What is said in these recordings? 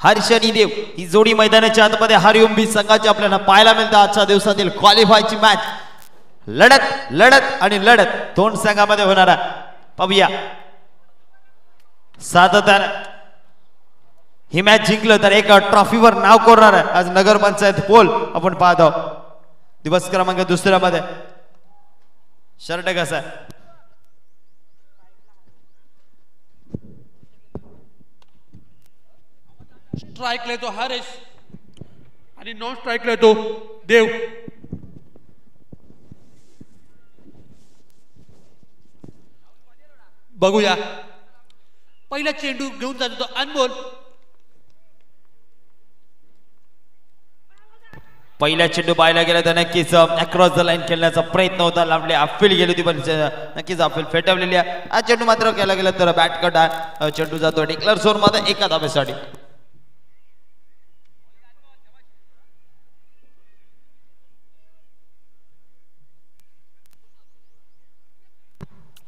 हर्ष आणि देव ही जोडी मैदानाच्या आतमध्ये हरिओम बी संघाची आपल्याला पाहायला मिळतं. आजच्या दिवसातील क्वालिफायची मॅच लढत लढत आणि लढत दोन संघामध्ये होणार आहे. पाहूया सातत्याने ही मॅच जिंकलं तर एक ट्रॉफीवर नाव कोरणार आहे. आज नगर पंचायत पोल आपण पाहत आहोत. दिवस क्रमांक दुसऱ्यामध्ये शर्ट कसा आहे स्ट्राइक लेतो हरेश आणि नॉन स्ट्राइक लेतो देव. बघूया पहिला चेंडू घेऊन जातो तो अनमोल. पहिला चेंडू पाहायला गेला तर नक्कीच अक्रॉस द लाईन खेळण्याचा प्रयत्न होता. लांबले अपील गेली होती पण नक्कीच अपील फेटावलेली आहे. हा चेंडू मात्र केला गेला तर बॅट कट आहे. चेंडू जातो डिक्लेअर झोन मध्ये एका धाब्यासाठी.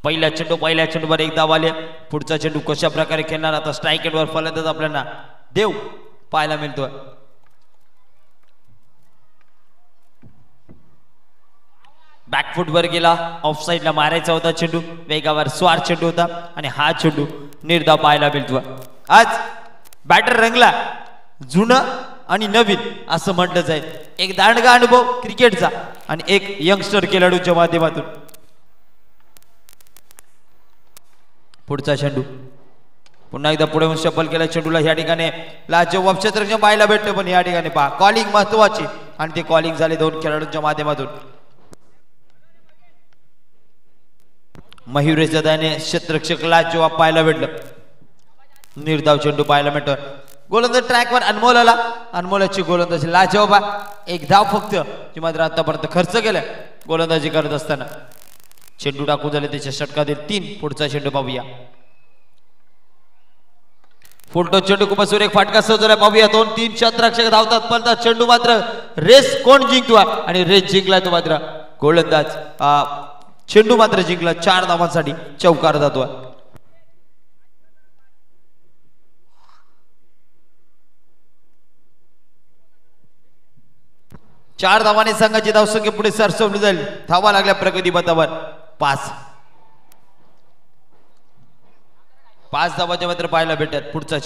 पहिला चेंडूवर एक धाव आले. पुढचा चेंडू कशा प्रकारे खेळणार आता स्ट्राईक एंडवर फलंदाज आपल्याला देव पाहायला मिळतोय. बॅकफुट वर गेला. ऑफ साइडला मारायचा होता चेंडू. वेगावर स्वार चेंडू होता आणि हा चेंडू निर्धाव पाहायला मिळतो. आज बॅटर रंगला जुनं आणि नवीन असं म्हटलं जाईल. एक दांडगा अनुभव क्रिकेटचा आणि एक यंगस्टर खेळाडूच्या माध्यमातून. पुढचा चेंडू पुन्हा एकदा पुढे येऊन शफल केला. चेंडूला या ठिकाणी लाजवाब क्षेत्ररक्षण पाहायला भेटलं पण या ठिकाणी पहा कॉलिंग महत्वाची आणि ते कॉलिंग झाले दोन खेळाडूंच्या माध्यमातून. मयुरेश जाधवने क्षेत्ररक्षक लाजवाब पाहायला भेटलं. निर्धाव चेंडू पाहायला मिळतो. गोलंदाज ट्रॅकवर अनमोल आला. अनमोलाची गोलंदाजी लाजवाब. एक धाव फक्त जी मात्र आतापर्यंत खर्च केलाय गोलंदाजी करत असताना. चेंडू टाकून झाले त्याच्या षटकातील 3. पुढचा चेंडू पाहूया. फुलटो चेंडू खूप सुरेख फाटका सजवलाय. पाहूया 2-3 क्षेत्ररक्षक धावतात पण चेंडू मात्र रेस कोण जिंकतो आणि रेस जिंकलाय तो मात्र गोलंदाज. चेंडू मात्र जिंकला 4 धावांसाठी चौकार जातो. 4 धावांनी संघाची धावसंख्या पुढे सरसवली जाईल. धावा लागल्या प्रगती पथावर 5 धावांच्या मात्र पाहायला भेटतात. पुढचा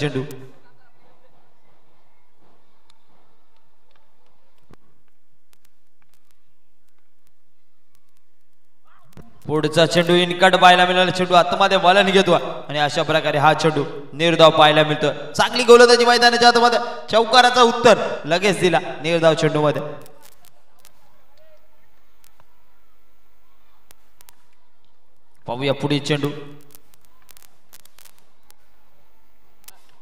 चेंडू इनकट पाहायला मिळाला. चेंडू आतमध्ये वळण घेतो आणि अशा प्रकारे हा चेंडू निर्धाव पाहायला मिळतो. चांगली गोलंदाजी मैदानाच्या आतमध्ये चौकाराचा उत्तर लगेच दिला निर्धाव चेंडू मध्ये. पाहूया पुढील चेंडू.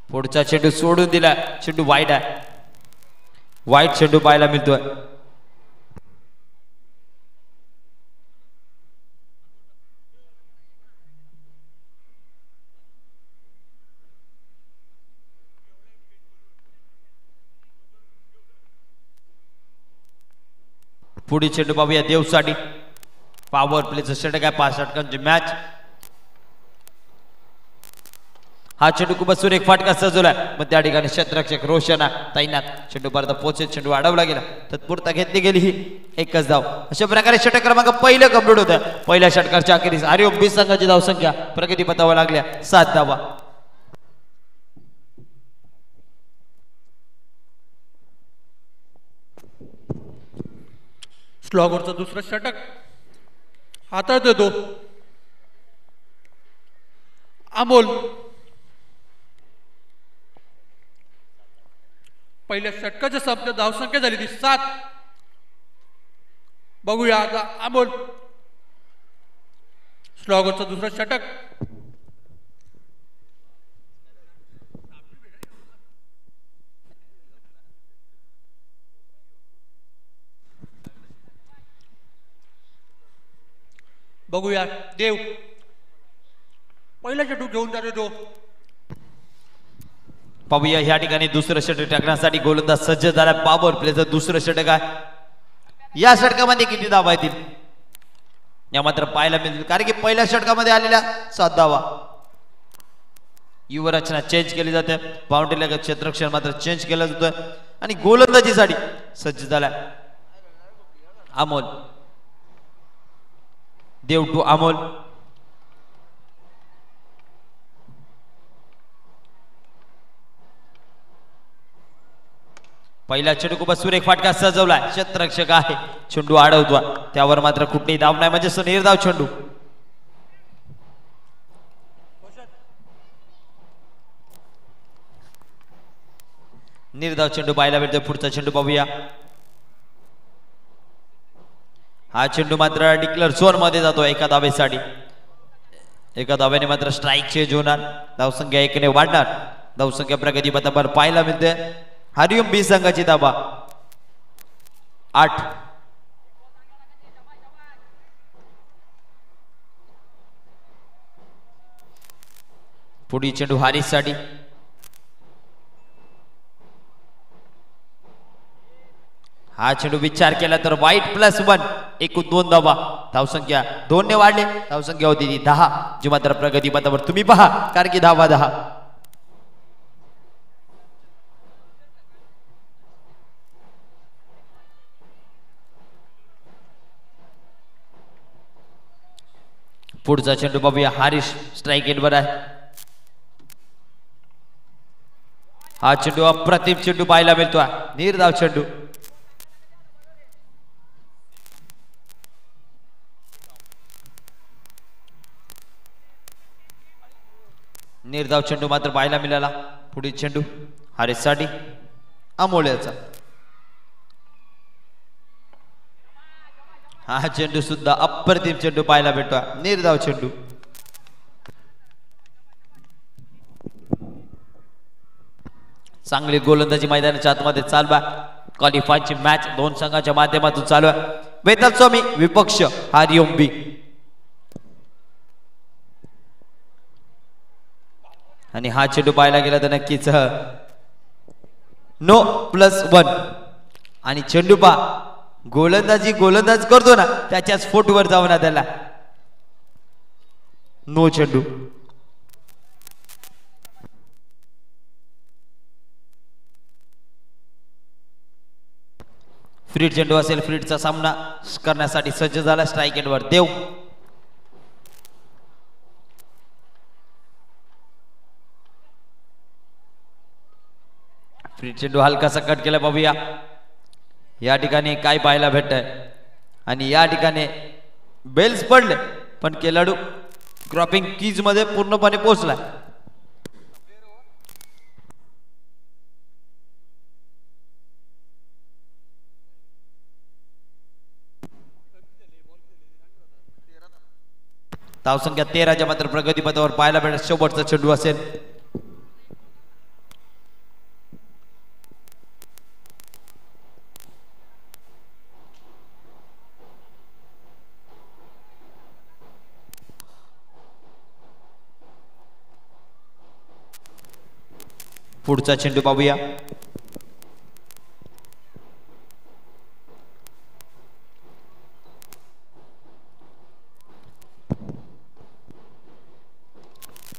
पुढचा चेंडू सोडून दिला. चेंडू वाईट आहे. वाईट चेंडू पाहायला मिळतोय. पुढील चेंडू पाहूया देवसाठी. पॉवर प्लेचं षटक आहे. 5 षटकांची मॅच. हा चेंडू खूप सुरेख फाटका सजवलाय पण त्या ठिकाणी क्षेत्ररक्षक रोशन तैनात. चेंडू परत पोहोचेल. चेंडू अडवला गेला. तत्पुरता घेतली गेली ही एकच धाव. अशा प्रकारे षटक क्रमांक पहिलं कंप्लीट होतं. पहिल्या षटकाच्या अखेरीस हरिओम बी संघाची धावसंख्या प्रगती पथावर लागल्या 7 धावा. स्लॉगरचं दुसरं षटक हातात येतो अमोल. पहिल्या षटकाच्या संपल्या धावसंख्या झाली ती 7. बघूया आता अमोल. स्लॉगरचं दुसरं षटक. बघूया देव. पहिला चेंडू घेऊन जातो तो. पाहूया या ठिकाणी दुसरं षटक टाकण्यासाठी गोलंदाज सज्ज झाला. पॉवर प्लेचं दुसरं षटक आहे. या षटकामध्ये किती धावा येतील या मात्र पाहायला मिळतील कारण की पहिल्या षटकामध्ये आलेल्या 7 धावा. युवरचना चेंज केली जाते. बाउंड्री लगत क्षेत्ररक्षण मात्र चेंज केलं जातं आणि गोलंदाजीसाठी सज्ज झाला अमोल. देव टू अमोल. पहिला चेंडू खूपच सुरेख फाटका सजवलाय. क्षेत्ररक्षक आहे, चेंडू अडवतो, त्यावर मात्र कुठेही धाव नाही म्हणजे निर्धाव चेंडू. निर्धाव चेंडू पाहायला भेटतो. पुढचा चेंडू पाहूया. हा चेंडू मात्र डिक्लेअर झोन मध्ये जातो एका धावेसाठी. एका धावेने मात्र स्ट्राईक चेंज होणार. धावसंख्या 1 ने वाढणार. धावसंख्या प्रगती पथावर पाहायला मिळते. हरिओम बी संघाची धावा 8. पुढील चेंडू हारिस साठी. हा चेंडू विचार केला तर वाईट +1 एकूण 2 धावा. धावसंख्या 2 ने वाढले. धावसंख्या होती ती 10 जी मात्र प्रगती पथावर तुम्ही पहा कारण की धावा 10. पुढचा चेंडू पाहूया. हारिस स्ट्राईक एंडवर आहे. हा चेंडू अप्रतिम चेंडू पाहायला मिळतो. निर्धाव चेंडू. निर्धाव चेंडू मात्र पाहायला मिळाला. पुढील चेंडू हारिस साठी अमोल्याचा. हा चेंडू सुद्धा अप्रतिम चेंडू पाहायला भेटतो. निर्धाव चेंडू. चांगली गोलंदाजी मैदानाच्या आतमध्ये चालू आहे. क्वालिफायची मॅच 2 संघाच्या माध्यमातून चालू आहे. वेताल स्वामी विपक्ष हरिओम बी. आणि हा चेंडू पाहायला गेला तर नक्कीच नो +1 आणि चेंडू पा गोलंदाज करतो ना त्याच्याच फोटोवर जाऊन ना त्याला नो चेंडू. फ्रीड चेंडू असेल. फ्रीडचा सामना करण्यासाठी सज्ज झाला. स्ट्राईक एंडवर देव. फ्रीड चेंडू हलकासा कट केला. पाहूया या ठिकाणी काय पाहायला भेटतंय. आणि या ठिकाणी बेल्स पडले पण खेळाडू क्रॉपिंग कीज मध्ये पूर्णपणे पोहोचला. धावसंख्या 13च्या मात्र प्रगतीपथावर पाहायला भेटत. शेवटचा चेंडू असेल. पुढचा चेंडू पाहूया.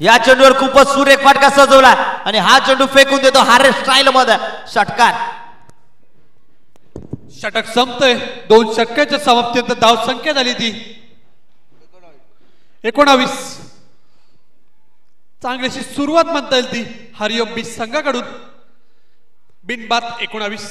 या चेंडूवर खूपच सुरेख फटका सजवला आणि हा चेंडू फेकून देतो हारे स्टाईल मध्ये. षटकार. षटक संपतोय. 2 षटकाच्या समाप्तीनंतर धाव संख्या झाली ती 19. चांगलीशी सुरुवात म्हणता येईल ती हरिओम बी संघाकडून. बिनबाद 19.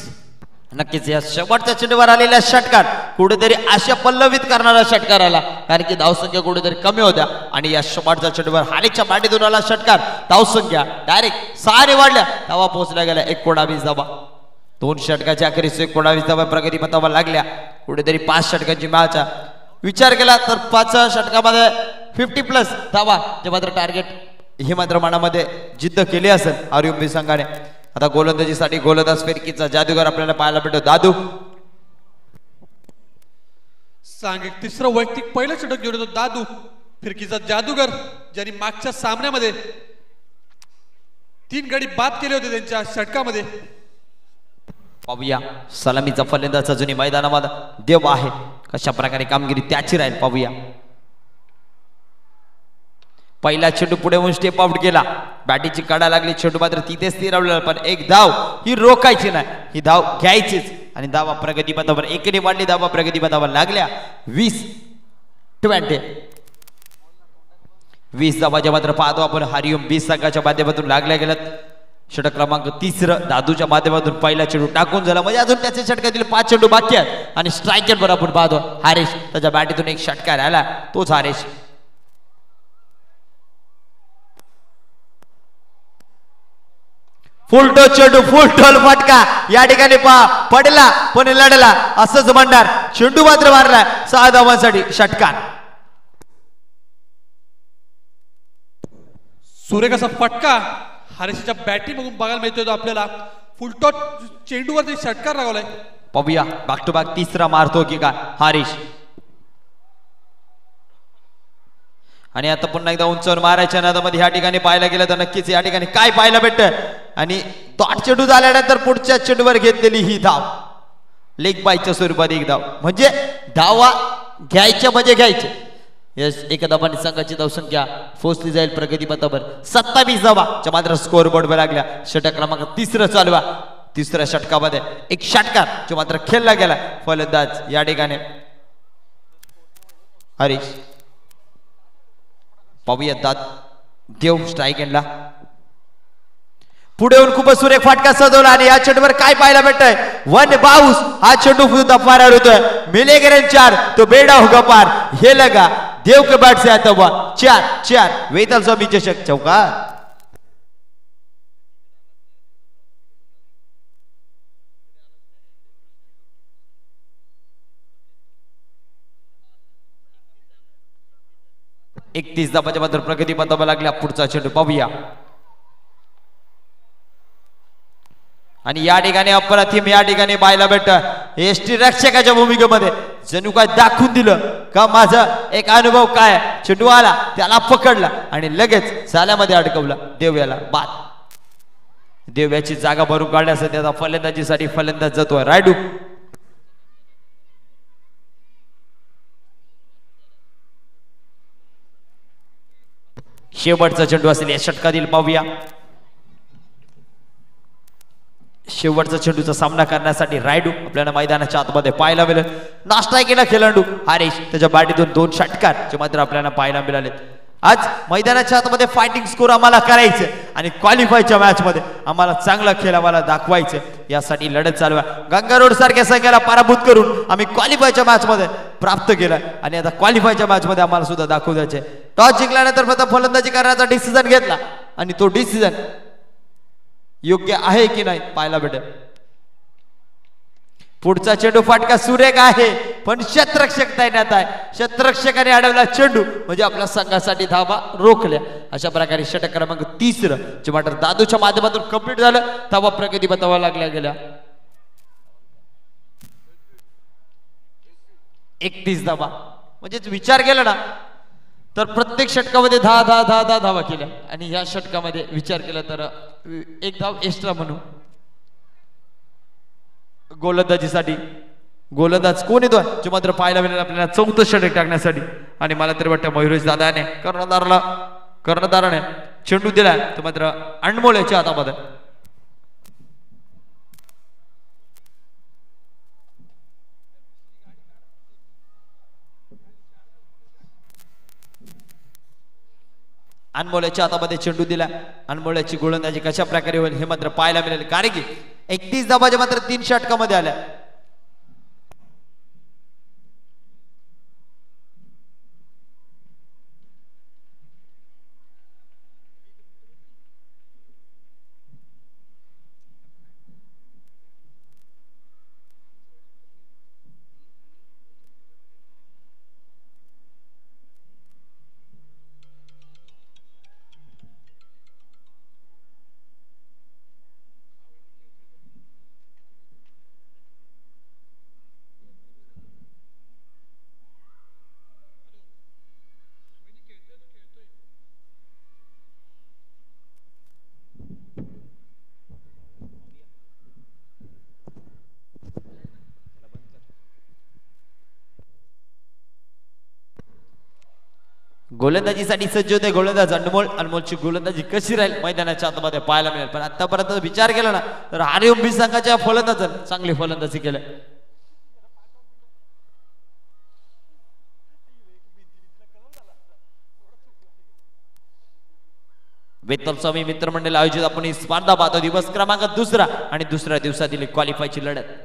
नक्कीच या शेवटच्या चेंडूवर आलेला षटकार कुठेतरी आशा पल्लवित करणारा षटकार आला कारण की धावसंख्या कुठेतरी कमी होत्या आणि या शेवटच्या चेंडूवर हारीच्या मांडीतून आला षटकार. धावसंख्या डायरेक्ट 6 ने वाढल्या. धावा पोहोचल्या गेल्या 19 धावा. 2 षटकाच्या अखेरीस 19 धावा प्रगती पथावर लागल्या. कुठेतरी 5 षटकांची मॅच विचार केला तर 5 षटकामध्ये 50+ धावा जे मात्र टार्गेट हे मात्र मनामध्ये जिद्द केली असेल हरिओम बी संघाने. आता गोलंदाजीसाठी गोलंदाज फिरकीचा जादूगार आपल्याला पाहायला भेटतो. दादू. सांघिक 3रं वैयक्तिक पहिलं षटक घेऊन येतो दादू फिरकीचा जादूगर, ज्यांनी मागच्या सामन्यामध्ये 3 गडी बाद केले होते त्यांच्या षटकामध्ये. पाहूया सलामीचा फलंदाज अजूनही मैदानामध्ये देव आहे. कशा प्रकारे कामगिरी त्याची राहील पाहूया. पहिला चेंडू पुढे होऊन स्टेप आउट केला, बॅटीची कडा लागली, चेंडू मात्र तिथेच स्थिरावलेला, पण एक धाव ही रोखायची नाही, ही धाव घ्यायचीच. आणि धावा प्रगतीपथावर एकेने वाढली, धावा प्रगतीपथावर लागल्या 20-20. 20 धावाच्या मात्र पाहतो आपण हरिओम 20 संघाच्या माध्यमातून लागल्या गेल्यात. षटक क्रमांक 3 दादूच्या माध्यमातून पहिला चेंडू टाकून झाला, म्हणजे अजून त्याच्या षटकातील 5 चेंडू बाकी आहेत. आणि स्ट्रायकर वर आपण पाहतो हारेश, त्याच्या बॅटीतून एक षटकार आला, तोच हारेश. फुल टच चेंडू, फुल टोल फटका या ठिकाणी पडला पण लढला असंच म्हणणार. चेंडू मात्र मारला 6 धावांसाठी षटकार. सुरेख असा फटका हारेशच्या बॅटिंग बघून बघायला मिळतोय आपल्याला. फुलटॉट चेंडूवरती षटकार लागलाय. पाहूया बॅक टू बॅक तिसरा मारतो की काय हारेश. आणि आता पुन्हा एकदा उंचावर मारायच्या नादामध्ये ह्या ठिकाणी पाहायला गेलं तर नक्कीच या ठिकाणी काय पाहायला भेटतं. आणि डॉट चेंडू झाल्यानंतर पुढच्या चेंडूवर घेतलेली ही धाव लेग बायच्या स्वरूपात एक धाव, म्हणजे धावा घ्यायच्या म्हणजे घ्यायचे. यस, एका धावाने संघाची धावसंख्या पोहोचली जाईल प्रगतीपथावर 27 धावाच्या मात्र स्कोर बोर्डवर लागल्या. षटक क्रमांक 3 चालू आहे. तिसऱ्या षटकामध्ये एक षटकार जो मात्र खेळला गेला. फलंदाज या ठिकाणी हरीश. पाहूया दाद देव स्ट्राईक एंडला पुढे येऊन खूपच सुरेख फाटका सजवला. आणि या चेंडूवर काय पाहायला भेटतंय, वन बाउस. हा चेंडू सुद्धा पारावर होतोय. मिलेगरेन 4 तो बेडा होगा पार. हे लगा देव के बैट से आता हुआ 4-4. वेताल स्वामी चषक चौकार. एक 30 धावाच्या मात्र प्रगती पथावर लागल्या. पुढचा चेंडू पाहूया. आणि या ठिकाणी अप्रतिम या ठिकाणी पाहायला भेटत एसटी रक्षकाच्या भूमिकेमध्ये जणू काय दाखवून दिलं का माझा एक अनुभव काय. चेंडू आला, त्याला पकडला आणि लगेच साल्यामध्ये अडकवला. देव्याला बाद. देव्याची जागा भरून काढण्यासाठी आता फलंदाजीसाठी फलंदाज जातोय रायडू. शेवटचा चेंडू असेल या षटकातील. पाहूया शेवटचा चेंडूचा सामना करण्यासाठी रायडू आपल्याला मैदानाच्या आतमध्ये पाहायला मिळेल. नाश्ता केला खेळाडू हरीश, त्याच्या बॅटीतून 2 षटकार जे मात्र आपल्याला पाहायला मिळाले. आज मैदानाच्या आतमध्ये फायटिंग स्कोर आम्हाला करायचे आणि क्वालिफायच्या मॅच मध्ये आम्हाला चांगला खेळ आम्हाला दाखवायचे. यासाठी लढत चालू आहे. गंगारोड सारख्या संघाला पराभूत करून आम्ही क्वालिफायच्या मॅच मध्ये प्राप्त केला आणि आता क्वालिफायच्या मॅच मध्ये आम्हाला सुद्धा दाखवू द्यायचे. टॉस जिंकल्यानंतर प्रथम फलंदाजी करण्याचा डिसिजन घेतला आणि तो डिसिजन योग्य आहे की नाही पाहायला भेटेल. पुढचा चेंडू फाटका सुरेख आहे पण क्षेत्ररक्षक तैनात आहे. क्षेत्ररक्षकाने अडवला चेंडू म्हणजे आपल्या संघासाठी धावा रोखल्या. अशा प्रकारे षटक क्रमांक 3 जे मात्र दादूच्या माध्यमातून कंप्लीट झालं. धावा प्रगती पथावर लागल्या गेल्या. 31 धावा म्हणजे विचार केला ना तर प्रत्येक षटकामध्ये 10 धावा केल्या. आणि या षटकामध्ये विचार केला तर एक धाव एक्स्ट्रा म्हणून गोलंदाजीसाठी गोलंदाज कोण येतो जे मात्र पाहायला मिळेल आपल्याला 4थं षटक टाकण्यासाठी. आणि मला तरी वाटतं मयुरेश दादाने कर्णधाराने चेंडू दिलाय तो मात्र अनमोल याच्या हातामध्ये. अनमोलाच्या हातामध्ये चेंडू दिला. अनमोलाची गोलंदाजी कशा प्रकारे होईल हे मात्र पाहायला मिळेल. कारण की 31 धावाच्या मात्र 3 षटकामध्ये आल्या. गोलंदाजीसाठी सज्ज होते गोलंदाज अनमोल. अनमोलची गोलंदाजी कशी राहील मैदानाच्या आतमध्ये पाहायला मिळेल. पण आतापर्यंत विचार केला ना तर हरिओम बी संघाच्या फलंदाजांनी चांगली फलंदाजी केली. वेताल स्वामी मित्रमंडळ आयोजित आपण ही स्पर्धा पाहतो. दिवस क्रमांक दुसरा आणि दुसऱ्या दिवसातील क्वालिफायची लढत.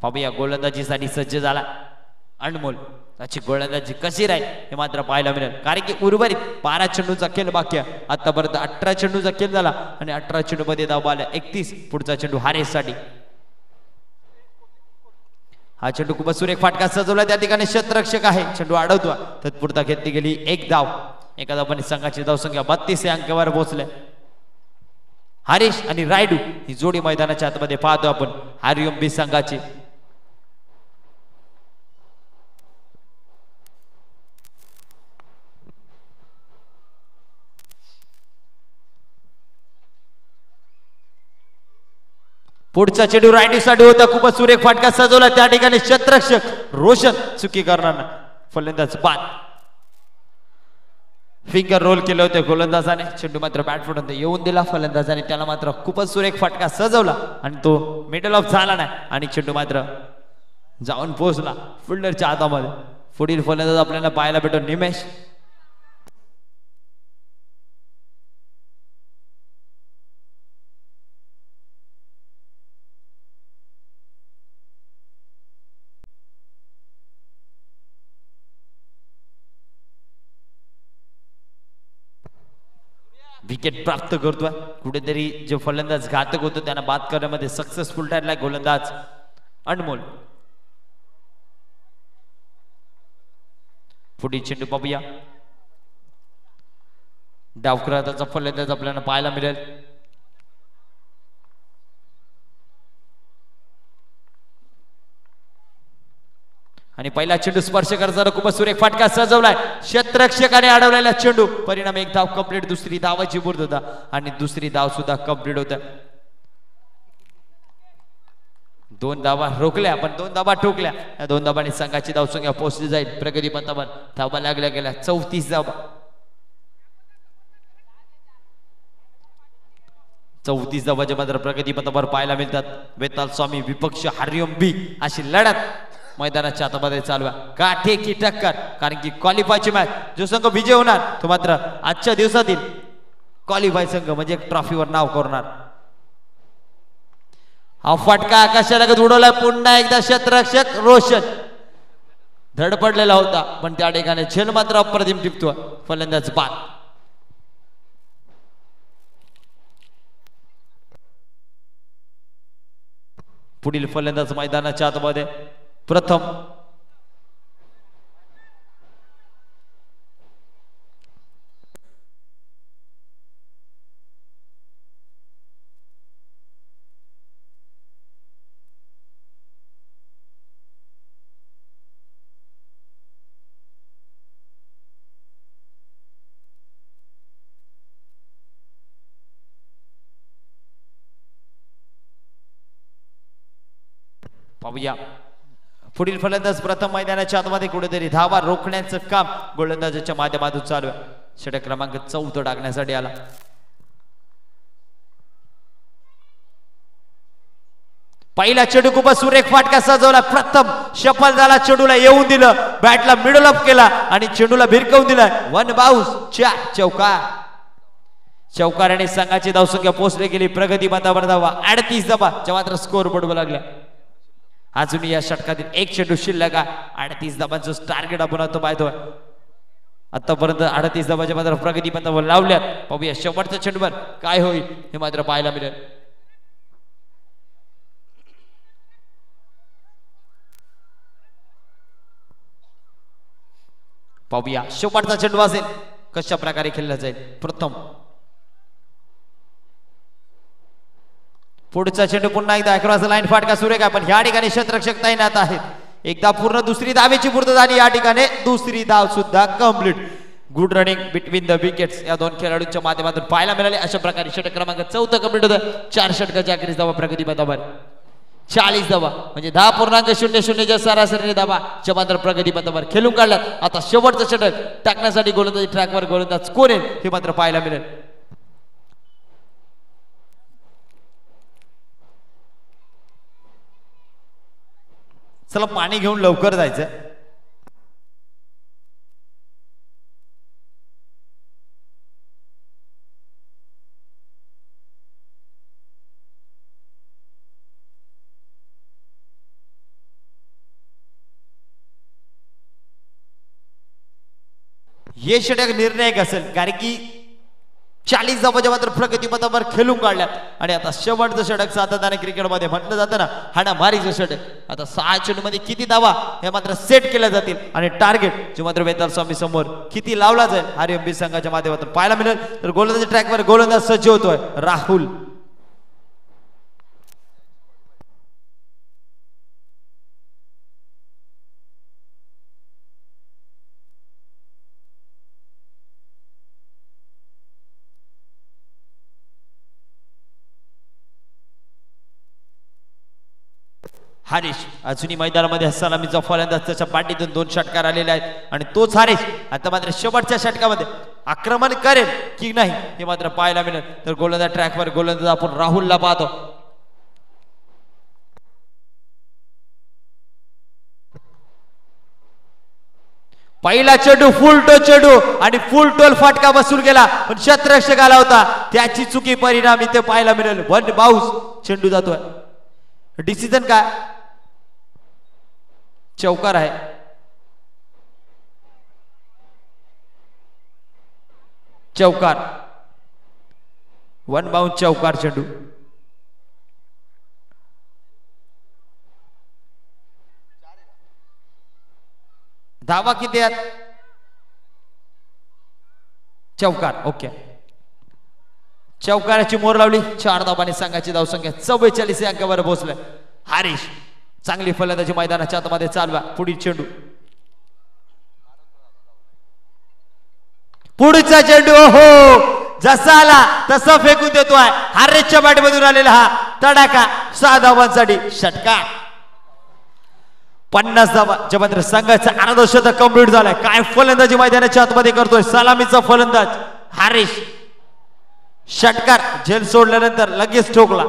पाहूया गोलंदाजीसाठी सज्ज झाला अनमोल. त्याची गोलंदाजी कशी राहील हे मात्र पाहायला मिळेल. कारण की उर्वरित 12 चेंडूचा खेळ बाकी आहे. आतापर्यंत 18 चेंडूचा खेळ झाला आणि 18 चेंडू मध्ये धाव आल्या 31. पुढचा चेंडू हारेससाठी. हा चेंडू खूप सुरेख फाटका सजवला. त्या ठिकाणी क्षेत्ररक्षक आहे. चेंडू अडवतो. तत्पुरता घेतली गेली एक धाव. एका धावाने संघाची धावसंख्या 32 या अंकावर पोहोचले. हरीश आणि रायडू ही जोडी मैदानाच्या आतमध्ये पाहतो आपण. हरिओम बी संघाची पुढचा चेंडू रायडू साठी होता. खूपच सुरेख फाटका सजवला. त्या ठिकाणी क्षेत्ररक्षक रोशन चुकी करणार. फलंदाज बाद. फिंगर रोल केले होते गोलंदाजाने. चेंडू मात्र बॅटपर्यंत येऊन दिला. फलंदाजाने त्याला मात्र खूपच सुरेख फटका सजवला आणि तो मिडल ऑफ झाला नाही आणि चेंडू मात्र जाऊन पोहोचला फिल्डरच्या हातामध्ये. पुढील फलंदाज आपल्याला पाहायला भेटतो निमेश. विकेट प्राप्त करतोय. कुठेतरी जे फलंदाज घातक होतो त्यांना बाद करण्यामध्ये सक्सेसफुल ठरलाय गोलंदाज अनमोल. पुढील चेंडू पाहूया. डावखुराचा फलंदाज आपल्याला पाहायला मिळेल. आणि पहिला चेंडू स्पर्श करताना खूप सुरेख फटका सजवलाय. क्षेत्ररक्षकाने अडवलेला चेंडू. परिणाम एक धाव कंप्लीट. दुसरी धावाची पूर्त होता आणि दुसरी धाव सुद्धा कंप्लीट होता. 2 धावा रोखल्या पण 2 धावा ठोकल्या. या 2 धावांनी संघाची धावसंख्या पोहोचली जाईल प्रगती पथावर. धावा लागल्या गेल्या 34 धावा. 34 धावाचे मात्र प्रगती पथावर पाहायला मिळतात. वेताल स्वामी विपक्ष हरिओम बी अशी लढत मैदानाच्या आतमध्ये चालू आहे. काठे की टक्कर. कारण की क्वालिफायची मॅच जो संघ विजय होणार तो मात्र आजच्या दिवसातील क्वालिफाय संघ म्हणजे ट्रॉफीवर नाव करणार. हा फटका आकाशाला उडवला. पुन्हा एकदा क्षेत्ररक्षक रोशन धडपडलेला होता पण त्या ठिकाणी झेल मात्र अप्रतिम टिपतो. फलंदाज बाद. पुढील फलंदाज मैदानाच्या आतमध्ये प्रथम पाहूया. पुढील फलंदाज प्रथम मैदानाच्या आतमध्ये कुठेतरी धावा रोखण्याचं काम गोलंदाजाच्या माध्यमातून चालू आहे. षटक क्रमांक 14 टाकण्यासाठी आला. पहिला चेंडू खूप सुरेख फाटका सजवला. प्रथम सफल झाला. चेंडूला येऊन दिलं. बॅटला मिडल अप केला आणि चेंडूला भिरकवून दिला. 1 बाउन्स 4 चौकार. चौकाराने संघाची धावसंख्या पोहोचली गेली प्रगती पथावर. धावा 38 धावा मात्र स्कोर बोर्डवर लागला. अजून या षटकातील एक चेंडू शिल्लक आहे. 38 धावांचं टार्गेट आपण आता पाहतोय. आतापर्यंत 38 धावांच्या मात्र प्रगती पथावर लावल्यात. पाहूया शेवटच्या चेंडूवर काय होईल हे मात्र पाहायला मिळेल. पाहूया शेवटचा चेंडू असेल कशा प्रकारे खेळला जाईल. प्रथम पुढचा चेंडू पुन्हा एकदा अक्रॉस लाईन फाटका सुरेखा, पण या ठिकाणी क्षेत्ररक्षक तैनात आहेत. एकदा पूर्ण दुसरी धावेची पूर्तता आणि या ठिकाणी दुसरी धाव सुद्धा complete. Good running between the wickets या दोन खेळाडूंच्या माध्यमातून पाहायला मिळाले. अशा प्रकारे षटक क्रमांक 14 कंप्लीट होतं. 4 षटकाच्या अखेरीस धावा प्रगती पथावर 40 धावा म्हणजे 10.00 सरासरी धावाच्या मात्र प्रगती पथावर खेळून काढल्यात. आता शेवटचं षटक टाकण्यासाठी गोलंदाजी ट्रॅकवर गोलंदाज कोण येईल हे मात्र पाहायला मिळेल. चला पाणी घेऊन लवकर जायचं. हे षटक निर्णायक असेल कारण की 40 धावाच्या मात्र प्रगती पथावर खेळून काढल्यात. आणि आता शेवटचं षटक सातत्याने क्रिकेटमध्ये म्हटलं जातं ना हाणामारीचं षटक. आता 6 चेंडूमध्ये किती धावा हे मात्र सेट केल्या जातील आणि टार्गेट जे मात्र वेताल स्वामी समोर किती लावला जाईल आरएमबी संघाच्या माध्यमातून पाहायला मिळेल. तर गोलंदाजी ट्रॅकवर गोलंदाज सज्ज होतोय राहुल. हरीश अजूनही मैदानामध्ये सलामीचा फलंदाज त्याच्या पाठीतून 2 षटकार आलेले आहेत आणि तोच हरीश आता मात्र शेवटच्या षटकामध्ये आक्रमण करेल की नाही हे मात्र पाहायला मिळेल. तर गोलंदाज ट्रॅकवर गोलंदाज आपण राहुलला पाहतो. पहिला चेंडू फुल टो चेंडू आणि फुल टोल फटका बसून गेला पण क्षेत्ररक्षक आला होता त्याची चुकी परिणाम इथे पाहायला मिळेल. 1 बाउन्स चेंडू जातोय. डिसिजन काय चौकार आहे. चौकार 1 बाउंस चौकार चेंडू. धावा किती आहेत चौकार. ओके चौकाराची मोर लावली. 4 धावांनी संघाची धावसंख्या 44 या अंकावर पोहोचलाय. हरीश चांगली फलंदाजी मैदानाच्या आतमध्ये चालवा. पुढील चेंडू पुढचा चेंडू हो जसा आला तसा फेकून देतोय. हरीशच्या बॅटमधून आलेला हा तडाखा 6 धावांसाठी षटकार. 50 धावा मात्र संघाचा अर्धशतक कंप्लीट झालाय. काय फलंदाजी मैदानाच्या आतमध्ये करतोय सलामीचा फलंदाज हरीश. षटकार झेल सोडल्यानंतर लगेच ठोकला.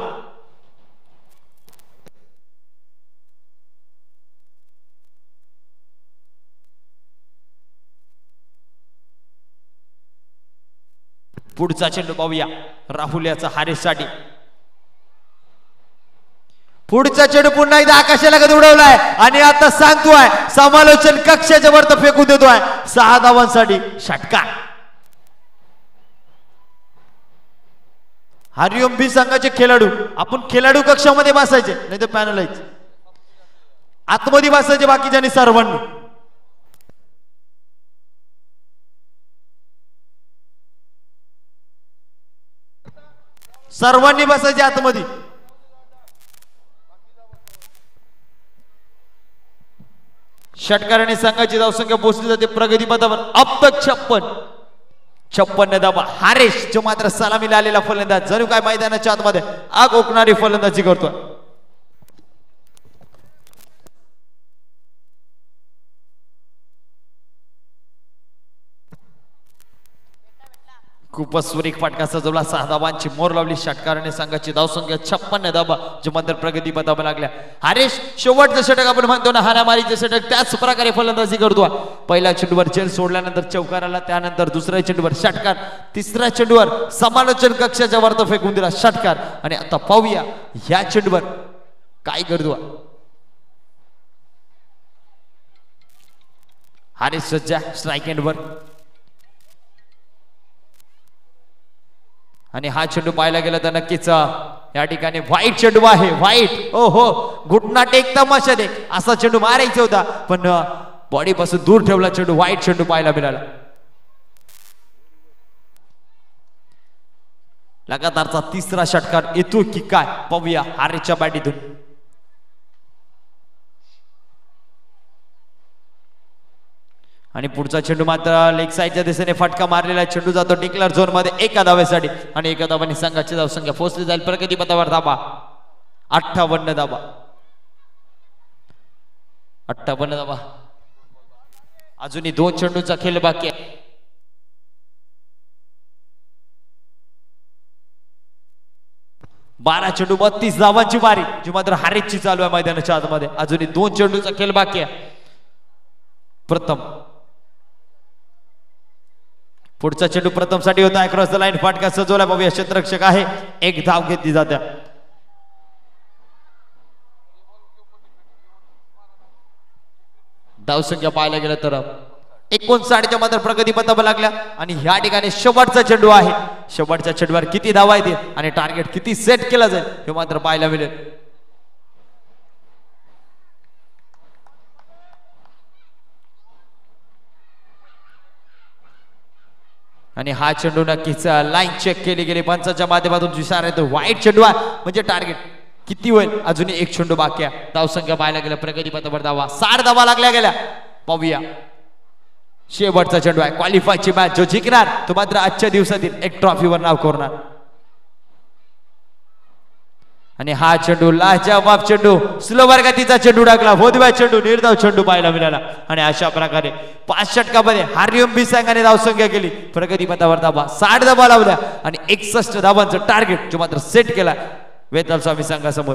पुढचा चेंडू पाहूया राहुल याचा हरीशसाठी. पुढचा चेंडू पुन्हा एकदा आकाशाला लगत उडवलाय आणि आता सांगतोय समालोचन कक्षाच्या वरती फेकून देतोय. 6 धावांसाठी षटकार. हरिओम बी संघाचे खेळाडू आपण खेळाडू कक्षामध्ये बसायचे नाही तर पॅनलाइज आतमध्ये बसायचे बाकीच्यांनी सर्वांनी. सर्वांनी बसायचे आतमध्ये. षटकाराने संघाची धावसंख्या पोहोचली जाते प्रगती पथावर अब तक 56 धावा. हरीश जो मात्र सलामीला आलेला फलंदाज जणू काय मैदानाच्या आतमध्ये आग ओकणारी फलंदाजी करतोय. खूपच सुरेख फटका सजवला. 6 धावांची मोर लावली. षटकाराने संघाची धावसंख्या 56 धावा जो मात्र प्रगती पथावर लागल्या. हरीश शेवटचं षटक आपण म्हणतो ना हाणामारीचं षटक त्याच प्रकारे फलंदाजी करतो. पहिल्या चेंडूवर झेल सोडल्यानंतर चौकार आला. त्यानंतर दुसऱ्या चेंडूवर षटकार. तिसऱ्या चेंडूवर समालोचन कक्षाच्या वरती फेकून दिला षटकार. आणि आता पाहूया ह्या चेंडूवर काय करतो. हरीश सज्जा स्ट्राइक एंडवर आणि हा चेंडू पाहायला गेला तर नक्कीच या ठिकाणी व्हाईट चेंडू आहे. व्हाईट ओ हो घुटना टेक तमाशा देख असा चेंडू मारायचा होता पण बॉडी पासून दूर ठेवला चेंडू. व्हाईट चेंडू पाहायला मिळाला. लगातारचा तिसरा षटकार येतो की काय पाहूया हारेच्या बॅटीतून. आणि पुढचा चेंडू मात्र लेग साईडच्या दिशेने फटका मारलेला चेंडू जातो डिक्लेअर झोन मध्ये एका धावेसाठी आणि एका धावाने संघाची धावसंख्या पोहोचली जाईल प्रगती पथावर. धाबा 58 धाबा, 58 धाबा. अजूनही 2 चेंडूचा खेळ बाकी आहे. बारा चेंडू 32 धावांची बारी जी मात्र हारेची चालू आहे मैदानाच्या आतमध्ये. अजूनही 2 चेंडूचा खेळ बाकी आहे. प्रथम पुढचा चेंडू प्रथम साठी होता क्रॉस द लाईन फाटका सजवला पाहूया क्षेत्ररक्षक आहे. एक धाव घेतली जाते. धावसंख्या पाहायला गेलं तर 59च्या मात्र प्रगती पथावर लागल्या आणि ह्या ठिकाणी शेवटचा चेंडू आहे. शेवटच्या चेंडूवर किती धावा येतील आणि टार्गेट किती सेट केला जाईल हे मात्र पाहायला मिळेल. आणि हा चेंडू नक्कीच लाईन चेक केली गेली पंचाच्या माध्यमातून दिसणार आहे. तो वाईट चेंडू आहे म्हणजे टार्गेट किती होईल. अजूनही 1 चेंडू बाकी आहे. धावसंख्या पाहायला गेलं प्रगती पथावर धावा 60 धावा लागल्या गेल्या. पाहूया शेवटचा चेंडू आहे. क्वालिफायची मॅच जो जिंकणार तो मात्र आजच्या दिवसातील एक ट्रॉफीवर नाव कोरणार. आणि हा चेंडू लाजवाब चेंडू स्लो वर्गतीचा चेंडू टाकला. भोदव्या चेंडू निर्धाव चेंडू पाहायला मिळाला आणि अशा प्रकारे 5 षटकामध्ये हरिओम बिसांगाने धावसंख्या केली. प्रगती पथावर धावा 60 धावा लावल्या आणि 61 धावांचं टार्गेट जो मात्र सेट केला वेताल स्वामी संघासमोर.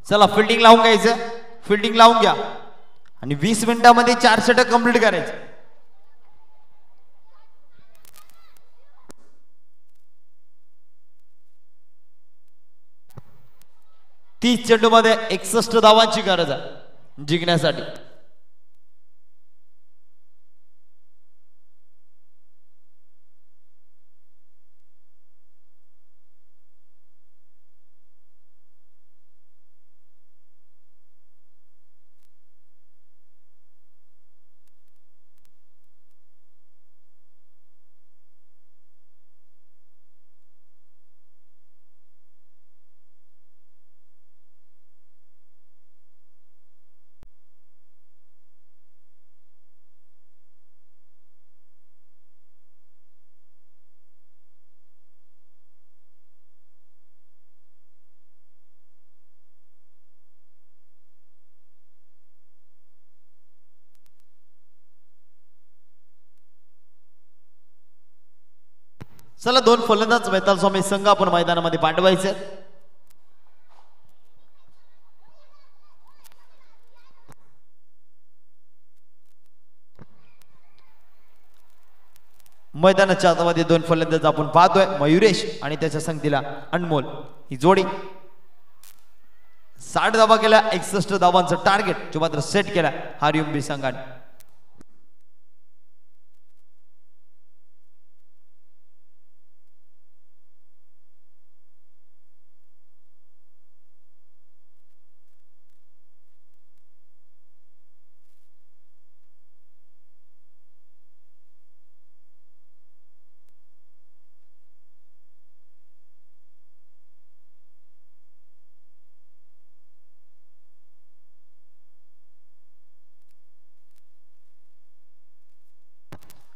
चला फिल्डिंग लावून घ्यायचं. फिल्डिंग लावून घ्या आणि 20 मिनिटांमध्ये 4 षटक कंप्लीट करायचे. तीस चेंडू मध्ये 61 धावांची गरज आहे जिंकण्यासाठी. चला 2 फलंदाज वेताल स्वामी संघ आपण मैदानामध्ये पाठवायचे. मैदानाच्या आतमध्ये 2 फलंदाज आपण पाहतोय. मयुरेश आणि त्याच्या संगतीला अनमोल. ही जोडी 60 धावा केल्या. 61 धावांचं टार्गेट जो मात्र सेट केला हरिओम बी संघाने.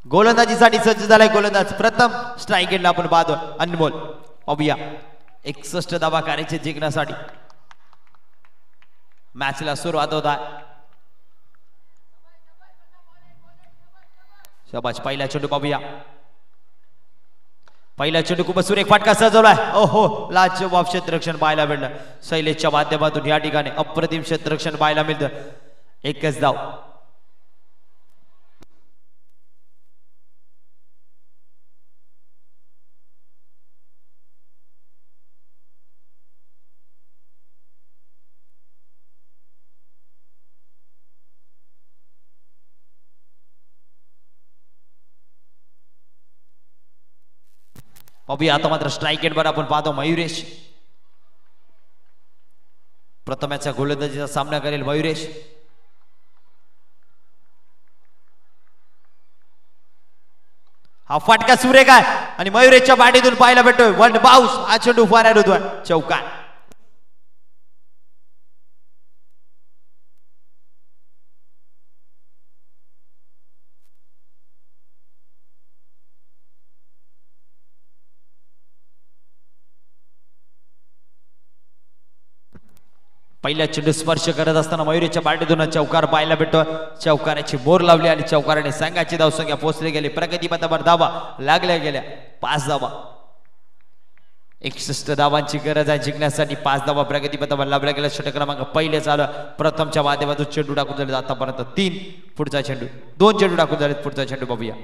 गोलंदाजीसाठी सज्ज झालाय गोलंदाज प्रथम स्ट्राईक एंडला आपण पाहतो अनमोल. पाहूया 61 धावा करायचे जिंकण्यासाठी मॅचला सुरुवात होत आहे. शाबाश. पहिला चेंडू पाहूया. पहिला चेंडू खूप सुरेख फटका सजवलाय. ओहो लाजवाब क्षेत्ररक्षण पाहायला भेटलं शैलेशच्या माध्यमातून. या ठिकाणी अप्रतिम क्षेत्ररक्षण पाहायला मिळतं. एकच धाव. पाहूया आता मात्र स्ट्राईक एंडवर आपण पाहतो मयुरेश. प्रथम याचा गोलंदाजीचा सामना करेल मयुरेश. हा फटका सुरेख आहे आणि मयुरेशच्या बाटीतून पाहायला भेटतोय वन बाउन्स. हा चेंडू फायर होतोय चौकार. पहिल्या चेंडू स्पर्श करत असताना मयुरेच्या बाटीतून चौकार पाहायला भेटतो. चौकाराची मोर लावली आणि चौकाराने संघाची धावसंख्या पोहोचली गेली. प्रगतीपथावर धावा लागल्या गेल्या 5 धावा. 61 धावांची गरज आहे जिंकण्यासाठी. 5 धावा प्रगतीपथावर लावल्या गेल्या. षटक क्रमांक पहिले चालू. प्रथमच्या माध्यमातून चेंडू टाकून झाले आतापर्यंत 3. पुढचा चेंडू 2 चेंडू टाकून झाले. पुढचा चेंडू बघूया.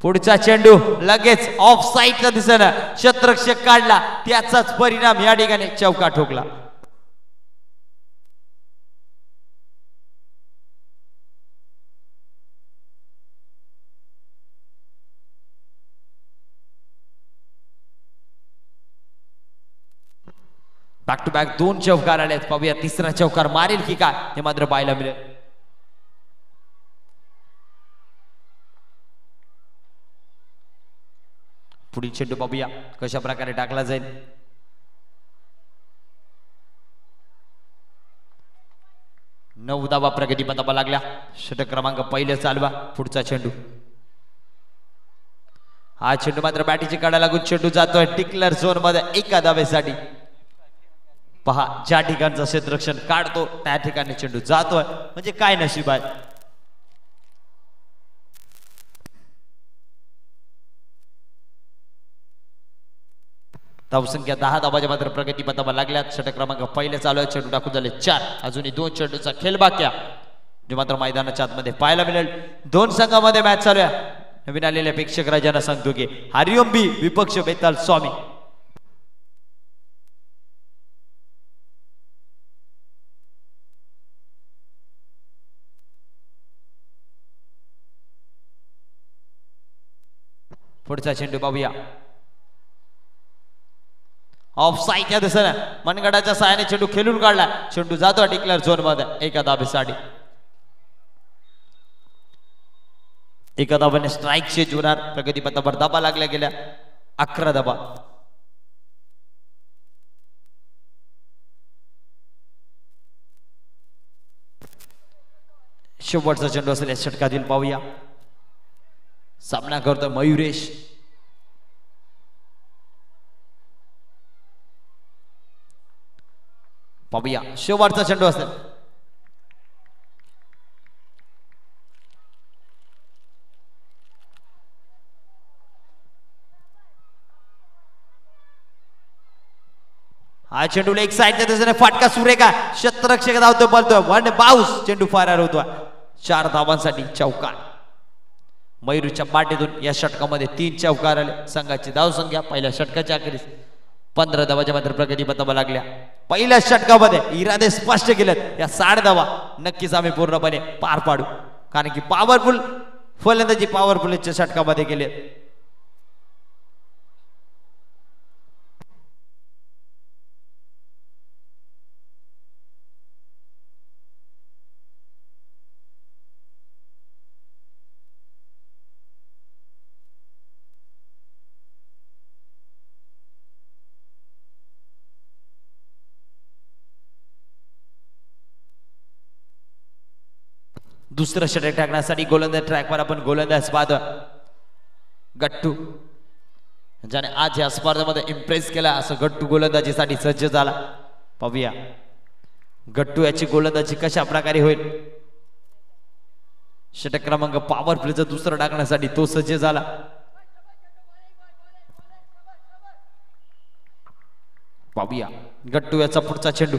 पुढचा चेंडू लगेच ऑफ साईडला दिसना क्षेत्ररक्षक काढला. त्याचाच परिणाम या ठिकाणी चौका ठोकला. बॅक टू बॅक 2 चौकार आलेत. पाहूया तिसरा चौकार मारेल की काय हे मात्र पाहायला मिळेल. पुढील चेंडू पाहूया कशा प्रकारे टाकला जाईल. नऊ धावा प्रगतीपथावर लागल्या. षटक क्रमांक पहिले चालवा. पुढचा चेंडू. हा चेंडू मात्र बॅटीची कडा लागून चेंडू जातोय टिकलर झोन मध्ये एका धावेसाठी. पहा ज्या ठिकाणचं क्षेत्ररक्षण काढतो त्या ठिकाणी चेंडू जातोय म्हणजे काय नशीब आहे. धावसंख्या 10 धावाच्या मात्र प्रगतीपथावर लागल्यात. षटक क्रमांक पहिले चालू आहे. चेंडू टाकून झाले 4. अजूनही 2 चेंडूचा खेळ बाकी आहे जो मात्र मैदानाच्या आतमध्ये पाहायला मिळेल. 2 संघामध्ये मॅच चालू आहे. नवीन आलेल्या प्रेक्षक राजांना सांगतो की हरिओम बी विपक्ष बेताल स्वामी. पुढचा चेंडू पाहूया. ऑफ साईडच्या दिसना मनगडाच्या साहाय्याने चेंडू खेळून काढला. चेंडू जातो डिक्लेअर झोन मध्ये एका धावेसाठी. एका धावाने स्ट्राईक चे जुनार. प्रगतीपथावर धाबा लागल्या गेल्या 11 धाबा. शेवटचा चेंडू असेल या षटकातील. पाहूया सामना करतोय मयुरेश. पाहूया शेवटचा चेंडू असेल. हा चेंडू एक साईडच्या दिशेने फटका सुरेखा. क्षेत्ररक्षक धावतोय बोलतोय वन बाउन्स. चेंडू फायर होतोय 4 धावांसाठी चौकार. मयुरच्या बाटीतून या षटकामध्ये 3 चौकार आले. संघाची धावसंख्या पहिल्या षटकाच्या अखेरीस 15 धावाच्या मात्र प्रगतीपथावर लागल्या. पहिल्या षटकामध्ये इरादे स्पष्ट केलेत. या 60 धावा नक्कीच आम्ही पूर्णपणे पार पाडू कारण की पॉवरफुल फलंदाजी पॉवरफुलच्या षटकामध्ये केले. दुसरं षटक टाकण्यासाठी गोलंदाज ट्रॅकवर आपण गोलंदाज पाहतो गट्टू, ज्याने आज या स्पर्धेमध्ये इम्प्रेस केला असं गट्टू गोलंदाजीसाठी सज्ज झाला. पाहूया गट्टू याची गोलंदाजी कशा प्रकारे होईल. षटक क्रमांक पॉवर प्लेचं दुसरं टाकण्यासाठी तो सज्ज झाला. पाहूया गट्टू याचा पुढचा चेंडू.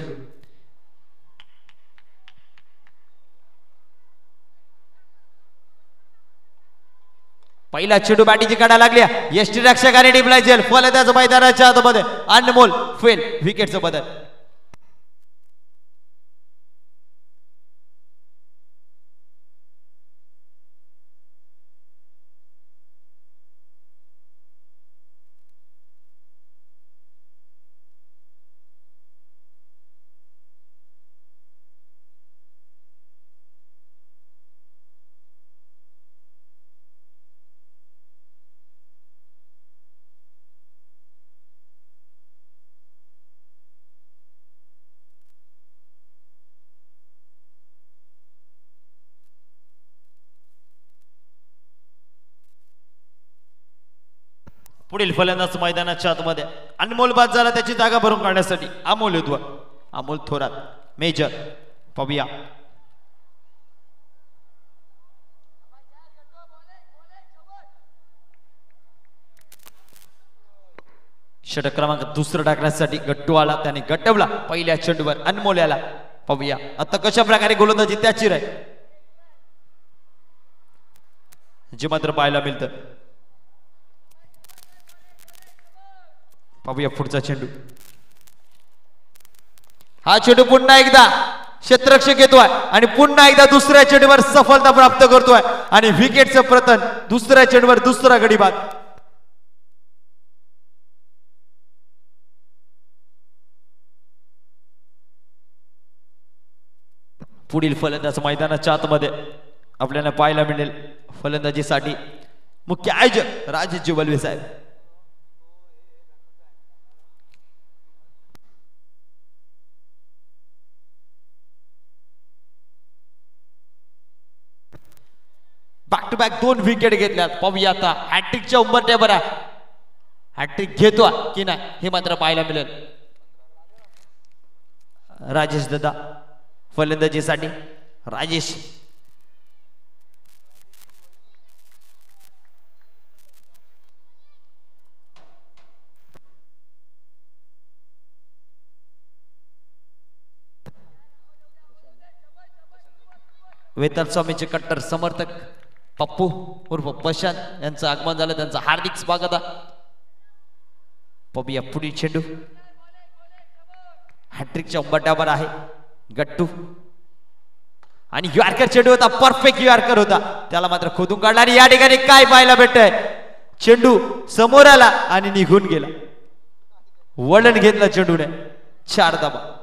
पहिला चेंडू बॅटीची काढा लागल्या. यष्टी रक्षकाने टिपलाय जेल. फलंदाज मैदानाच्या आतमध्ये अनमोल फेल. विकेटचं बदल. पुढील फलंदाज मैदानाच्या आतमध्ये अनमोल बाद झाला. त्याची जागा भरून काढण्यासाठी अमोल युद्ध अमोल थोरात मेजर. पाहूया षटक क्रमांक दुसरं टाकण्यासाठी गट्टू आला. त्याने गटवला पहिल्या चेंडूवर अनमोल याला. पाहूया आता कशा प्रकारे गोलंदाजी त्याची राहील जे मात्र पाहायला मिळतं. पाहूया पुढचा चेंडू. हा चेंडू पुन्हा एकदा क्षेत्ररक्षक येतोय आणि पुन्हा एकदा दुसऱ्या चेंडूवर सफलता प्राप्त करतोय आणि विकेटचं प्रतन. दुसऱ्या चेंडूवर दुसरा गडी बाद. पुढील फलंदाज मैदानाच्या आतमध्ये आपल्याला पाहायला मिळेल. फलंदाजीसाठी मुख्य आयोजक Rajesh valve Saheb. Back to back 2 wicket घेतल्यात. पाहूया आता हॅट्रिकच्या उंबरठ्यावर आहे. हॅट्रिक घेतो की नाही हे मात्र पाहायला मिळेल. राजेश दादा फलंदाजीसाठी. राजेश वेताल स्वामीचे कट्टर समर्थक पप्पू उर्फ प्रशांत यांचं आगमन झालं. त्यांचं हार्दिक स्वागत आहे. पाहूया पुढील चेंडू. हॅट्रिकच्या उंबरठ्यावर आहे गट्टू आणि यॉर्कर चेंडू होता. परफेक्ट यॉर्कर होता. त्याला मात्र खोदून काढला आणि या ठिकाणी काय पाहायला भेटतंय. चेंडू समोर आला आणि निघून गेला. वळण घेतलं चेंडूने. 4 धावा.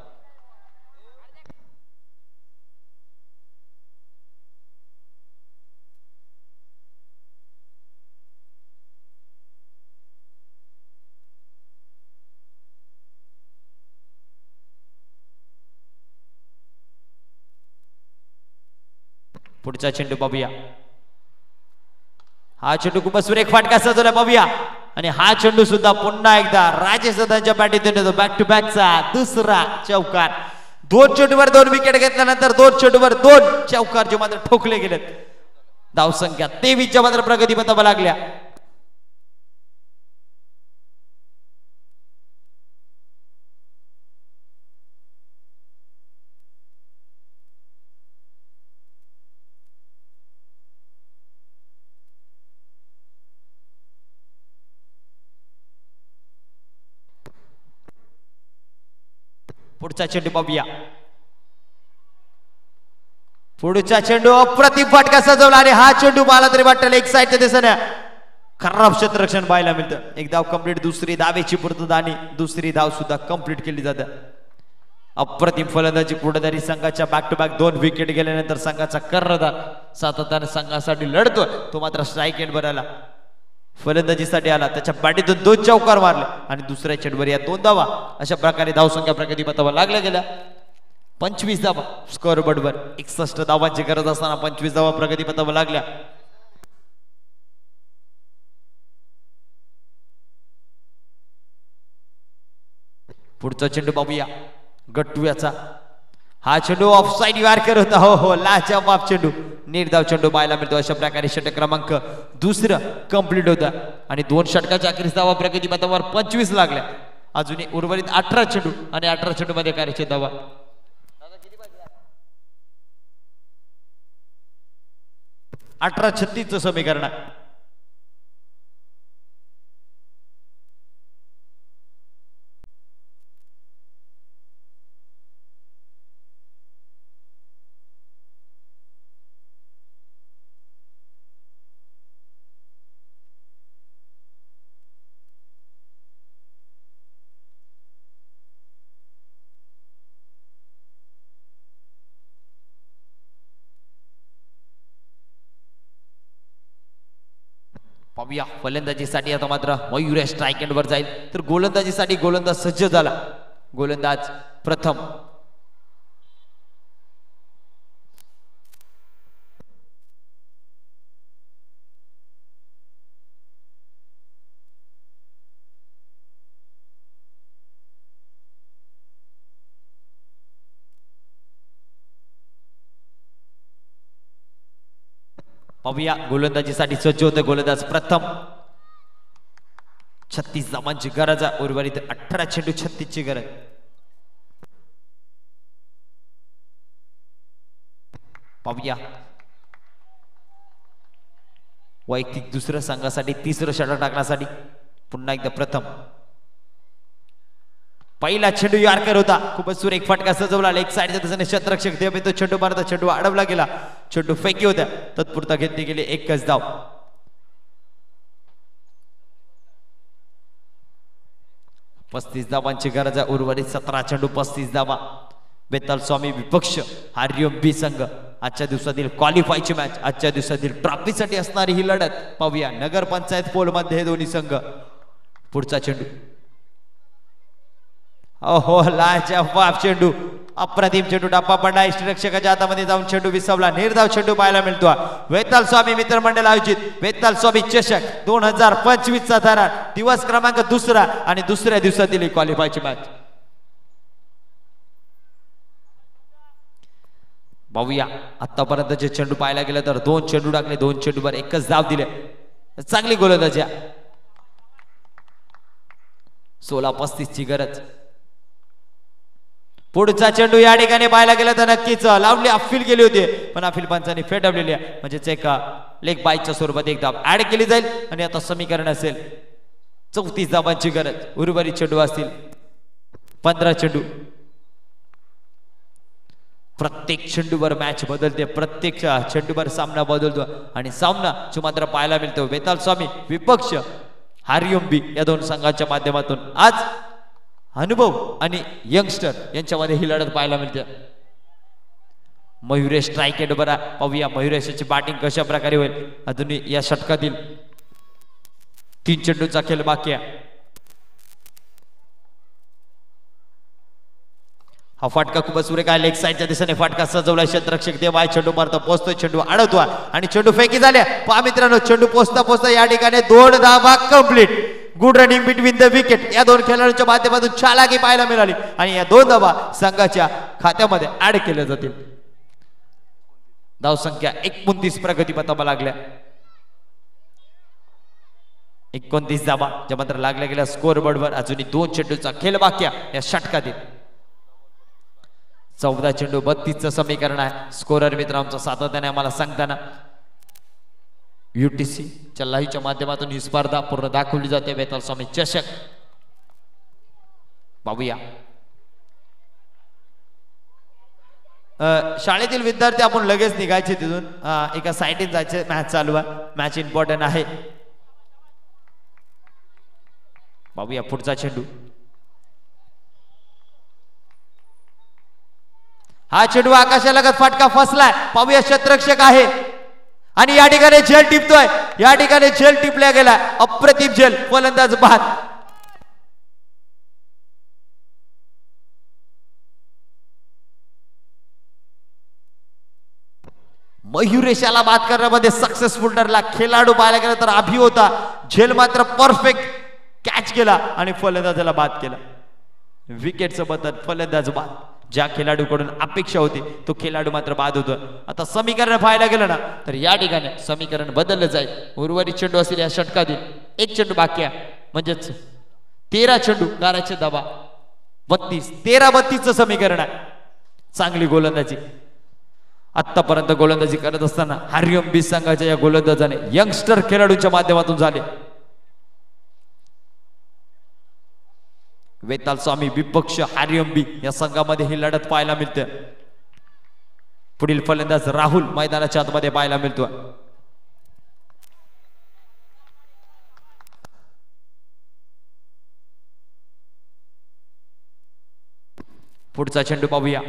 पुढचा चेंडू पाहूया. हा चेंडू खूप सुरेख फाटका सजवला. पाहूया आणि हा चेंडू सुद्धा पुन्हा एकदा राजेश दादांच्या बॅटीतून येतो. बॅक टू बॅकचा दुसरा चौकार. 2 चेंडूवर 2 विकेट घेतल्यानंतर 2 चेंडूवर 2 चौकार जे मात्र ठोकले गेलेत. धावसंख्या 23च्या मात्र प्रगती पथावा लागल्या. पुढचा चेंडू पाहूया. पुढचा चेंडू अप्रतिम फटका सजवला आणि हा चेंडू मला तरी वाटतं एक साईडच्या दिशेने खराब क्षेत्ररक्षण पाहायला मिळतं. एक धाव कंप्लीट. दुसरी धावेची पूर्तता आणि दुसरी धाव सुद्धा कंप्लीट केली जाते. अप्रतिम फलंदाजी कुठेतरी संघाच्या बॅक टू बॅक 2 विकेट गेल्यानंतर संघाचा कर्णधार सातत्याने संघासाठी लढतोय. तो मात्र स्ट्राईक एंडवर आला. फलंदाजीसाठी आला. त्याच्या बॅटीतून 2 चौकार मारले आणि दुसऱ्या चेंडूवर या 2 धावा. अशा प्रकारे धावसंख्या प्रगती पथावर लागल्या गेल्या. 25 धावा स्कोअर बोर्डवर. 61 धावांची गरज असताना 25 धावा प्रगतीपथावर लागल्या. पुढचा चेंडू पाहूया गट्टू याचा. हा चेंडू ऑफसाइड यॉर्कर होता. हो हो लाजवाब चेंडू. निर्धाव चेंडू पाहायला मिळतो. अशा प्रकारे षटक क्रमांक दुसरं कंप्लीट होता आणि 2 षटकाच्या अखेरीस धावा प्रगतीपथावर 25 लागल्या. अजूनही उर्वरित 18 चेंडू आणि 18 चेंडू मध्ये कार्यक्षम धावा. 18-36 समीकरण. पाहूया फलंदाजीसाठी आता मात्र मयूर स्ट्राईक एंडवर जाईल. तर गोलंदाजीसाठी गोलंदाज सज्ज झाला. गोलंदाज प्रथम. पाहूया गोलंदाजीसाठी सज्ज होते गोलंदाज प्रथम. 36 धावांची गरज आहे. उर्वरित 18 चेंडू 36 ची गरज. पाहूया वैयक्तिक दुसऱ्या संघासाठी तिसरं षटक टाकण्यासाठी पुन्हा एकदा प्रथम. पहिला चेंडू यॉर्कर होता. खूपच सुरेख फटका सजवला. लेग साइडच्या दिशेने क्षेत्ररक्षक देव तो चेंडू मारता. चेंडू अडवला गेला. चेंडू फेकी होत्या. तत्पुरता घेतली गेली एकच धाव. पस्तीस धावांची गरज आहे. उर्वरित 17 चेंडू 35 धावा. बेताल स्वामी विपक्ष हरिओम बी संघ. आजच्या दिवसातील क्वालिफायची मॅच. आजच्या दिवसातील ट्रॉफीसाठी असणारी ही लढत पाहूया. नगर पंचायत पोल मध्ये हे दोन्ही संघ. पुढचा चेंडू. ओहो लाजवाब चेंडू. अप्रतिम चेंडू. डप्पा पडला. इष्टरक्षकाच्या हातामध्ये जाऊन चेंडू विसवला. निर्धाव चेंडू पाहायला मिळतो. वेताल स्वामी मित्रमंडळ आयोजित वेताल स्वामी चषक 2025 चा थरार. दिवस क्रमांक दुसरा आणि दुसऱ्या दिवसातील क्वालिफायची मॅच. पाहूया आतापर्यंतचे चेंडू पाहायला गेलं तर 2 चेंडू टाकले. 2 चेंडूवर एकच धाव दिले. चांगली गोलंदाजी. 16-35 ची गरज. पुढचा चेंडू या ठिकाणी पाहायला गेलं तर नक्कीच लावली अपील केली होती पण अपील पंचांनी फेटाळलेली आहे. म्हणजेच एक लेग बायच्या स्वरूपात एक धाव ऍड केली जाईल आणि आता समीकरण असेल 34 धावांची गरज. उर्वरित चेंडू असतील 15 चेंडू. प्रत्येक चेंडूवर मॅच बदलते. प्रत्येक चेंडूवर सामना बदलतो आणि सामना जो मात्र पाहायला मिळतो वेताल स्वामी विपक्ष हरिओम बी या दोन संघांच्या माध्यमातून आज अनुभव आणि यंगस्टर यांच्यामध्ये ही लढत पाहायला मिळते. मयुरेश स्ट्राईक बरा. पाहूया मयुरेशची बॅटिंग कशा प्रकारे होईल. अजूनही या षटकातील 3 चेंडूचा खेळ बाकी आहे. हा फटका खूपच सुरेख आहे. लेग साइडच्या दिशेने फटका सजवला. क्षेत्ररक्षक देवाय चेंडू मारतो. पोहोचतोय. चेंडू अडवतो आणि चेंडू फेकी झाल्या. पहा मित्रांनो चेंडू पोहोचता या ठिकाणी 2 धावा complete. Good running between the wicket. या 2 खेळाडूंच्या माध्यमातून चालाकी पाहायला मिळाली आणि या 2 धावा संघाच्या खात्यामध्ये ऍड केल्या जातील. धाव संख्या 29 प्रगतीपथावर लागल्या. 29 धावा ज्या मात्र लागल्या गेल्या स्कोअर बोर्डवर. अजूनही 2 चेंडूचा खेळ बाकी या षटकातील. 14 चेंडू 32चं समीकरण आहे. स्कोरर मित्र आमचा सातत्याने आम्हाला सांगताना UTC च्या लाईव्हच्या माध्यमातून ही स्पर्धा पूर्ण दाखवली जाते. वेताल स्वामी चषक. पाहूया शाळेतील विद्यार्थी आपण लगेच निघायचे तिथून. एका साईडीन जायचे. मॅच चालू आहे. मॅच इम्पॉर्टंट आहे. पाहूया पुढचा चेंडू. हा चेंडू आकाशालगत फटका फसलाय. पाहूया क्षेत्ररक्षक आहे आणि या ठिकाणी झेल टिपतोय. या ठिकाणी झेल टिपल्या गेला. अप्रतिम झेल. फलंदाज बाद. मयुरेशाला बाद करण्यामध्ये सक्सेसफुल ठरला. खेळाडू पाहायला गेला तर अभि होता. झेल मात्र परफेक्ट कॅच केला आणि फलंदाजाला बाद केला. विकेटचं बदल, फलंदाज बाद. ज्या खेळाडूकडून अपेक्षा होती तो खेळाडू मात्र बाद होतो. आता समीकरण पाहायला गेलं ना तर या ठिकाणी समीकरण बदललं जाईल. उर्वरित चेंडू असतील या षटकातील एक चेंडू बाकी आहे, म्हणजेच 13 चेंडू करायचे धावा 32. 13-32चं समीकरण आहे. चांगली गोलंदाजी आतापर्यंत गोलंदाजी करत असताना हरिओम बी संघाच्या या गोलंदाजाने यंगस्टर खेळाडूंच्या माध्यमातून झाले. वेताल स्वामी विपक्ष हरिओम बी या संघामध्ये ही लढत पाहायला मिळते. पुढील फलंदाज राहुल मैदानाच्या आतमध्ये पाहायला मिळतो. पुढचा चेंडू पाहूया.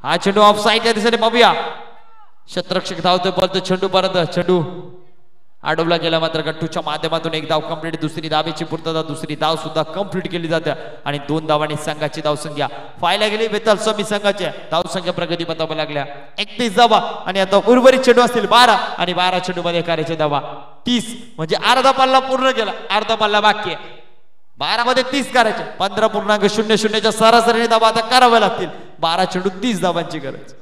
हा चेंडू ऑफ साईडच्या दिशेने पाहूया. क्षेत्ररक्षक धावतो परंतु चेंडू परत चेंडू अडवला गेला. मात्र गट्टूच्या माध्यमातून एक धाव कंप्लीट. दुसरी धावेची पूर्तता, दुसरी धाव सुद्धा कंप्लीट केली जाते आणि 2 धावांनी संघाची धावसंख्या पाहायला गेली वेताल स्वामी संघाच्या धावसंख्या प्रगती पथावर लागल्या 31 धावा. आणि आता उर्वरित चेंडू असतील 12 आणि 12 चेंडू मध्ये करायचे धावा 30, म्हणजे अर्धा पल्ला पूर्ण केला. अर्धा पल्ला बाकी आहे. 12 मध्ये 30 करायचे. 15.00च्या सरासरीने धावा आता कराव्या लागतील. 12 चेंडू 30 धावांची गरज.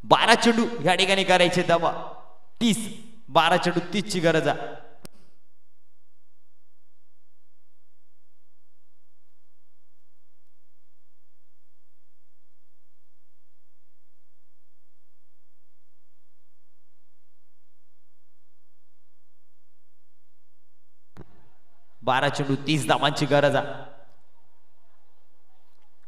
बारा चेंडू या ठिकाणी करायचे धावा 30. 12 चेंडू 30 ची गरज आहे. बारा चेंडू 30 धावांची गरज आहे.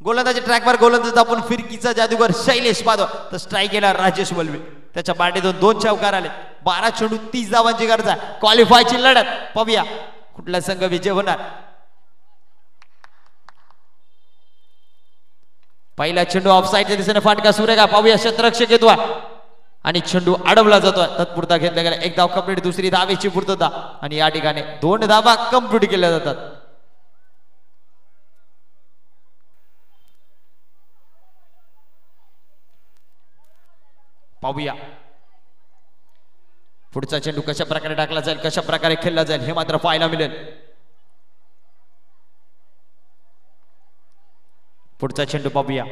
गोलंदाजी ट्रॅकवर गोलंदाज आपण फिरकीचा जादूगर शैलेश बादव तर स्ट्राईक केला राजेश वलवे. त्याच्या पाठीतून 2 चौकार आले. 12 चेंडू 30 धावांची गरज आहे. क्वालिफायची लढत पाहूया कुठला संघ विजय होणार. पहिला चेंडू ऑफ साईडच्या दिशेने फाटका सुरेगा पाहूया. क्षेत्ररक्षक येतो आणि चेंडू अडवला जातो. तत्पुरता घेतला गेला. एक धाव कंप्लीट. दुसरी धावेची पूर्तता आणि या ठिकाणी 2 धावा कंप्लीट केल्या जातात. पाहूया पुढचा चेंडू कशा प्रकारे टाकला जाईल, कशा प्रकारे खेळला जाईल हे मात्र पाहायला मिळेल. पुढचा चेंडू पाहूया.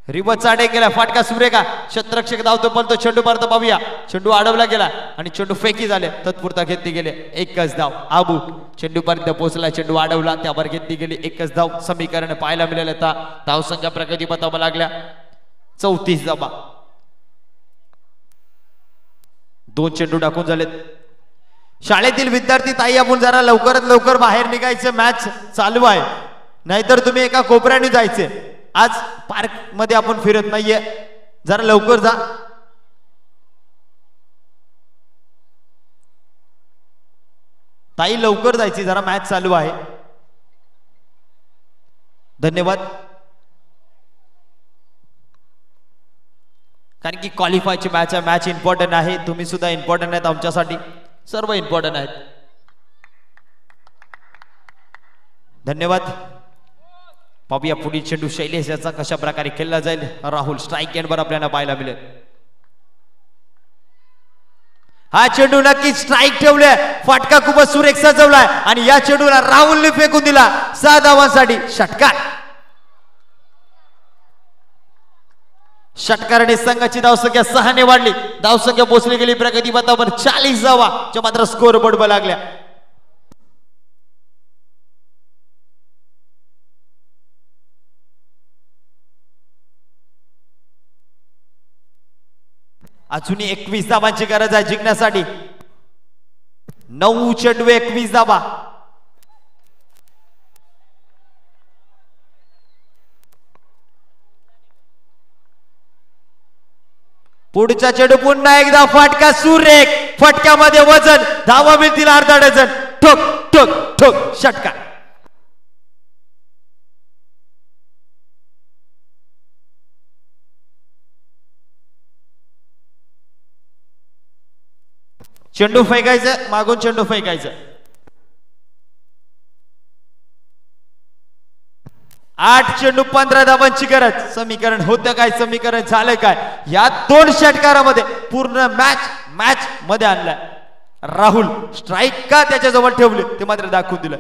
रिवर्स चाडे केला. फाटका सुरेगा. क्षेत्ररक्षक धावतो पण तो चेंडू परत पाहूया. चेंडू अडवला गेला आणि चेंडू फेकी झाले. तत्पुरता घेतली गेले. एकच धाव. आबू चेंडू पर्यंत पोहोचला. चेंडू अडवला त्यावर घेतली गेली एकच धाव. समीकरण पाहायला मिळाले. धाव संख्या प्रगती पथावर लागल्या 34 धावा. 2 चेंडू टाकून झालेत. शाळेतील विद्यार्थी ताई आपण जरा लवकरात लवकर बाहेर निघायचं. मॅच चालू आहे, नाहीतर तुम्ही एका कोपऱ्याने जायचे. आज पार्क मध्ये आपण फिरत नाहीये, जरा लवकर जा. ताई लवकर जायची, जरा मॅच चालू आहे. धन्यवाद. कारण की क्वालिफायची मॅच आहे. मॅच इम्पॉर्टंट आहे. तुम्ही सुद्धा इम्पॉर्टंट आहेत आमच्यासाठी. सर्व इम्पॉर्टंट आहेत. धन्यवाद. पाहूया पुढील चेंडू शैलेश याचा कशा प्रकारे खेळला जाईल. राहुल स्ट्राईक एंडवर आपल्याला पाहायला मिळेल. हा चेंडू नक्की स्ट्राईक ठेवलाय. फाटका खूपच सुरेख सजवलाय आणि या चेंडूला राहुलने फेकून दिला 6 धावांसाठी. षटकार. षटकाराने संघाची धावसंख्या 6 ने वाढली. धावसंख्या पोहोचली गेली प्रगती पथावर 40 धावा च्या मात्र स्कोर बोर्ड लागल्या. अजून 21 धावांची गरज आहे जिंकण्यासाठी. 9 चेंडू 21 धावा. पुढचा चेंडू पुन्हा एकदा फटका सुरेख. फटक्यामध्ये वजन. धावा मिळतील अर्धा डझन. ठोक ठोक ठोक षटकार. चेंडू फेकायचं. मागून चेंडू फेकायचं. 8 चेंडू 15 धावांची गरज. समीकरण होतं काय? समीकरण झालं काय? या 2 षटकारामध्ये पूर्ण मॅच मध्ये आणलाय. राहुल स्ट्राईक का त्याच्याजवळ ठेवले ते मात्र दाखवून दिलं.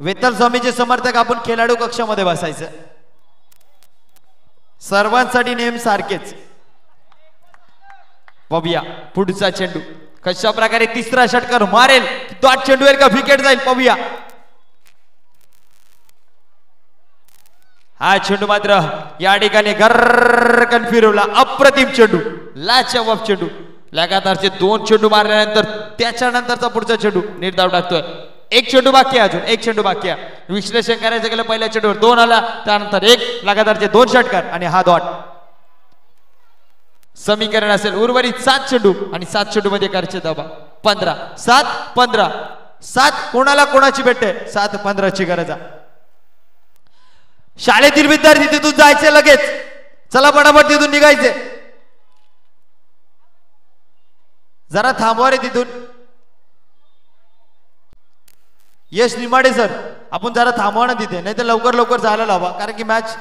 वेताल स्वामीचे समर्थक आपण खेळाडू कक्षामध्ये बसायचं. सर्वांसाठी नेम सारखेच. पाहूया पुढचा चेंडू कशा प्रकारे तिसरा षटकार मारेल. डॉट चेंडूवर का विकेट जाईल पाहूया. हा चेंडू मात्र या ठिकाणी गर्रकन फिरवला. अप्रतिम चेंडू. लाजवाब चेंडू. लगातारचे 2 चेंडू मारल्यानंतर त्याच्यानंतरचा पुढचा चेंडू निर्धाव टाकतोय. 1 चेंडू बाकी आहे. अजून 1 चेंडू बाकी आहे. विश्लेषण करायचं गेलं पहिल्या चेंडूवर 2 आला. त्यानंतर 1 लगातारचे 2 षटकार आणि हा डॉट. समीकरण असेल उर्वरित 7 चेंडू आणि 7 चेंडू मध्ये करायचे धावा 15. 7 15. 7 कोणाला कोणाची भेटते? 7 15 ची गरज आहे. शाळेतील विद्यार्थी तिथून जायचे लगेच. चला पटापट तिथून निघायचे. जरा थांबवा रे तिथून. यश निमाडे सर आपण जरा थांबवा ना तिथे. नाही तर लवकर लवकर जायला लावा. कारण की मॅच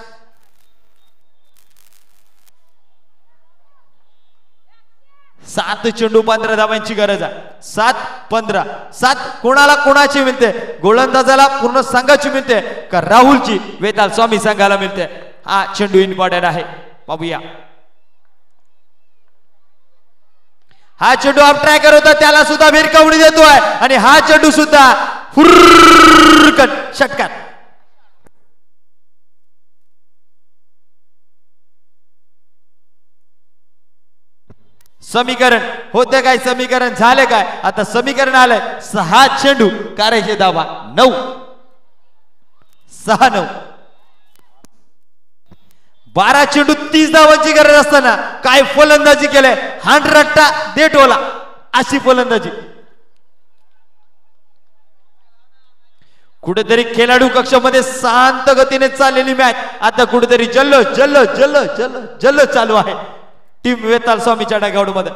7 चेंडू 15 धावांची गरज आहे. 7 15. 7 कोणाला कोणाची मिळते? गोलंदाजाला पूर्ण संघाची मिळते का राहुलची वेताल स्वामी संघाला मिळते? हा चेंडू इम्पॉर्टंट आहे. पाहूया. हा चेंडू ऑफ ट्रॅकर होता. त्याला सुद्धा भिरकावणी देतोय आणि हा चेंडू सुद्धा षटकार. समीकरण होते काय? समीकरण झाले काय? आता समीकरण आलंय 6 चेंडू करायचे धावा 9. 6 9. 12 चेंडू 30 धावांची गरज असताना काय फलंदाजी केलंय. हांडरट्टा दे टोला अशी फलंदाजी. कुठेतरी खेळाडू कक्षामध्ये शांत गतीने चाललेली मॅच आता कुठेतरी जल्ल जल्ल जल्ल जल्ल जल्ल चालू आहे टीम वेताल स्वामीच्या डागआउटमध्ये.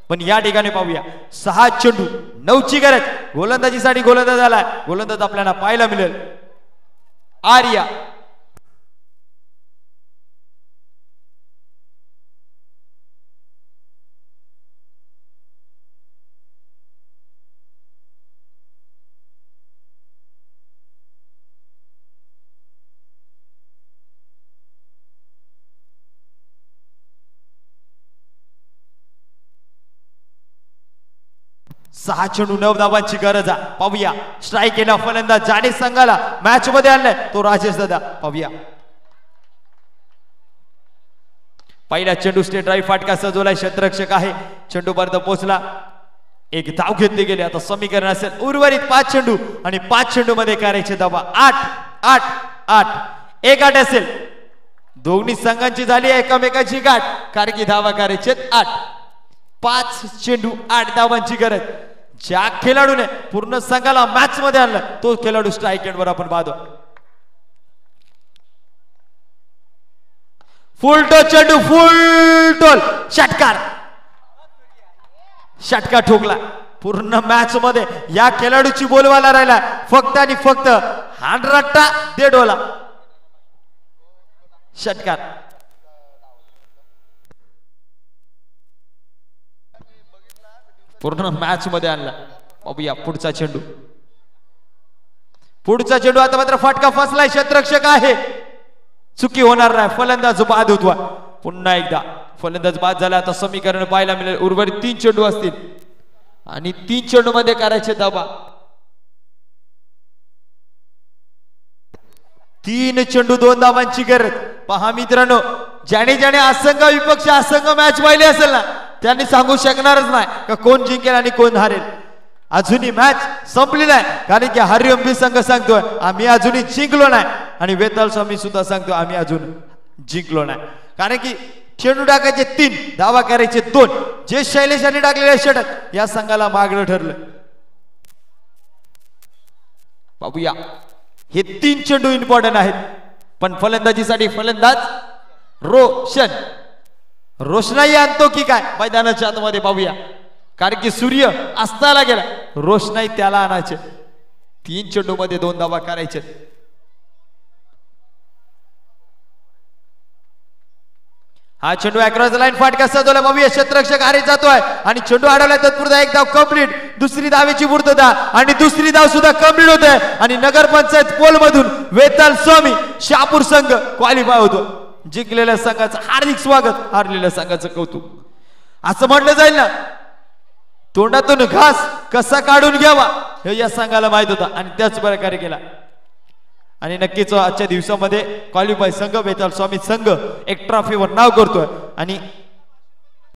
पण या ठिकाणी पाहूया 6 चेंडू 9 ची गरज. गोलंदाजीसाठी गोलंदाज आलाय. गोलंदाज आपल्याला पाहायला मिळेल आर्या. सहा चेंडू 9 धावांची गरज आहे. पाहूया स्ट्राईक केला फलंदाज जाणे संघाला मॅच मध्ये आणलाय तो राजेश दादा. पाहूया पहिला चेंडू स्टेट ड्राईव्ह फाटका सजवलाय. क्षेत्ररक्षक आहे. चेंडू पर्यंत पोहोचला. एक धाव घेतली गेली. आता समीकरण असेल उर्वरित 5 चेंडू आणि 5 चेंडू मध्ये करायचे धावा 8 8 8. 1 8 असेल. दोन्ही संघांची झाली एकमेकांची गाठ कारण की धावा करायचे 8. 5 चेंडू 8 धावांची गरज. ज्या खेळाडूने पूर्ण संघाला मॅच मध्ये आणलं तो खेळाडू स्ट्राईक एंडवर आपण पाहतो. फुल टोल चेंडू फुल टोल षटकार. षटकार ठोकला. पूर्ण मॅच मध्ये या खेळाडूची बोलवायला राहिला फक्त आणि फक्त हांडरट्टा दे डोला. षटकार. पूर्ण मॅच मध्ये आणला. बघूया पुढचा चेंडू. पुढचा चेंडू आता मात्र फटका फसलाय. क्षेत्ररक्षक आहे, चुकी होणार नाही. फलंदाज बाद होतो. पुन्हा एकदा फलंदाज बाद झाला. आता समीकरण पाहायला मिळेल. उर्वरित 3 चेंडू असतील आणि 3 चेंडू मध्ये करायचे धावा. 3 चेंडू 2 धावांची गरज. पहा मित्रांनो, ज्याने ज्याने असंघ विपक्ष असंघ मॅच पाहिली असेल ना, त्यांनी सांगू शकणारच नाही का कोण जिंकेल आणि कोण हारेल. अजूनही मॅच संपली नाही, कारण की हरिओम बी संघ सांगतोय आम्ही अजूनही जिंकलो नाही आणि वेताळ स्वामी सुद्धा सांगतो आम्ही अजून जिंकलो नाही. कारण की चेंडू टाकायचे 3, धावा करायचे 2. जे शैलेशाने टाकलेले षटक या संघाला मागणं ठरलं. बाबूया, हे 3 चेंडू इम्पॉर्टंट आहेत. पण फलंदाजीसाठी फलंदाज रोशनाई आणतो की काय मैदानाच्या आतमध्ये पाहूया. कारण की सूर्य अस्ताला गेला, रोशनाई त्याला आणायचे. 3 चेंडू मध्ये 2 धावा करायचे. हा चेंडू अक्रॉस लाईन फाटका सजवला. बाबूया, क्षेत्ररक्षक हारी जातोय आणि चेंडू अडवलाय. तत्पुरता एक धाव कंप्लीट. दुसरी धावेची पूर्तता आणि दुसरी धाव सुद्धा कंप्लीट होते आणि नगरपंचायत पोल मधून वेताळ स्वामी शहापूर संघ क्वालिफाय होतो. जिंकलेल्या संघाचं हार्दिक स्वागत, हारलेल्या संघाचं कौतुक. असं म्हटलं जाईल ना, तोंडातून घास कसा काढून घ्यावा हे या संघाला माहित होता आणि त्याच प्रकारे केला. आणि नक्कीच आजच्या दिवसामध्ये क्वालिफाय संघ वेताळ स्वामी संघ एक ट्रॉफीवर नाव करतोय आणि